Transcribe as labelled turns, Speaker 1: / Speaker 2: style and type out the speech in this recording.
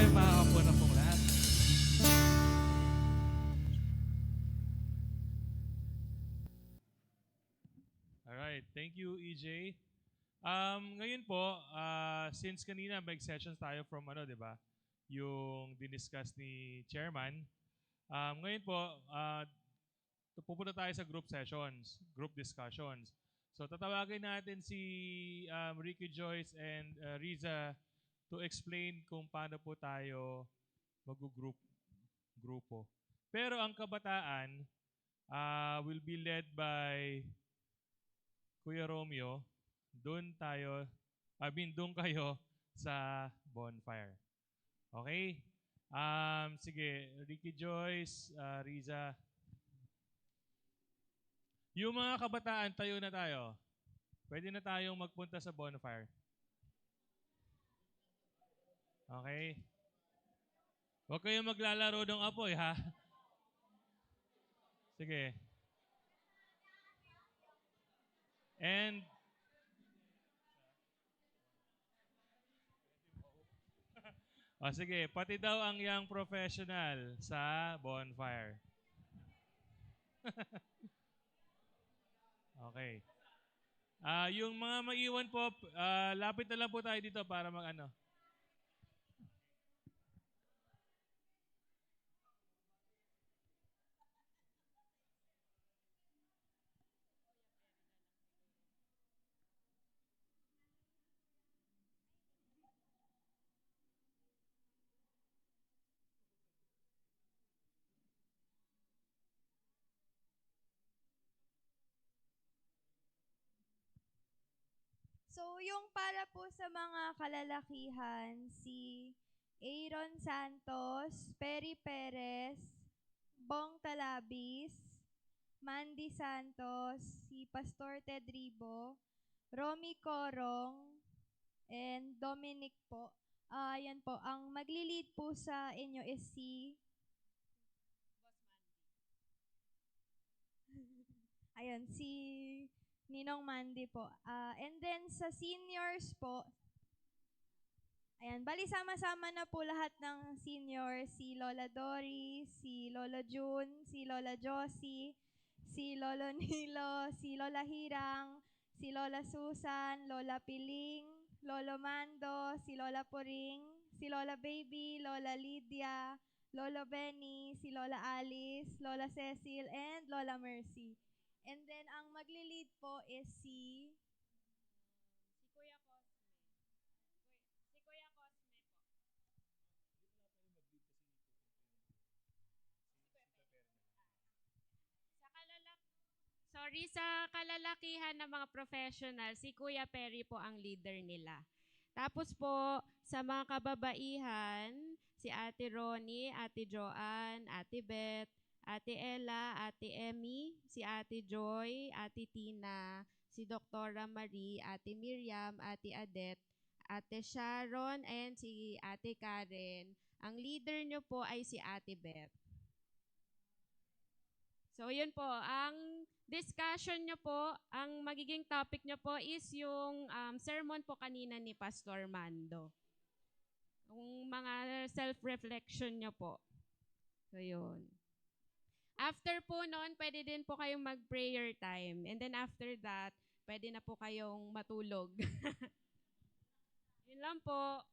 Speaker 1: kayong makakapo na pong lahat. Alright, thank you EJ. Ngayon po, since kanina mag-sessions tayo from ano, 'di ba? Yung diniscuss ni Chairman. Ngayon po, pupunta tayo sa group sessions, group discussions. So tatawagin natin si Ricky Joyce and Riza to explain kung paano po tayo grupo. Pero ang kabataan will be led by Kuya Romeo. Doon kayo sa bonfire. Okay? Sige, Ricky Joyce, Riza. Yung mga kabataan, tayo na tayo. Pwede na tayong magpunta sa bonfire. Okay? Huwag kayong maglalaro ng apoy, ha? Sige. And sige, pati daw ang young professional sa bonfire. Okay. Yung mga maiwan po, lapit na lang po tayo dito para mag-ano.
Speaker 2: So, yung para po sa mga kalalakihan, si Aaron Santos, Perry Perez, Bong Talabis, Mandy Santos, si Pastor Ted Ribo, Romy Corong, and Dominic po. Yan po. Ang magli-lead po sa inyo is si Ayun, si Ninong Mandy po. And then sa seniors po, ayan, bali sama-sama na po lahat ng seniors, si Lola Dory, si Lola June, si Lola Josie, si Lolo Nilo, si Lola Hirang, si Lola Susan, Lola Piling, Lolo Mando, si Lola Puring, si Lola Baby, Lola Lydia, Lolo Benny, si Lola Alice, Lola Cecil, and Lola Mercy. And then, ang magli-lead po is si Kuya Cosme. Si Kuya Cosme po. Sa sa kalalakihan ng mga professional, si Kuya Perry po ang leader nila. Tapos po, sa mga kababaihan, si Ate Ronnie, Ate Joanne, Ate Beth, Ate Ella, Ate Emmy, si Ate Joy, Ate Tina, si Doktora Marie, Ate Miriam, Ate Adet, Ate Sharon, and si Ate Karen. Ang leader nyo po ay si Ate Beth. So, yun po. Ang discussion nyo po, ang magiging topic nyo po is yung sermon po kanina ni Pastor Mando. Yung mga self-reflection nyo po. So, yun. After po noon, pwede din po kayong mag-prayer time. And then after that, pwede na po kayong matulog. Yun lang po.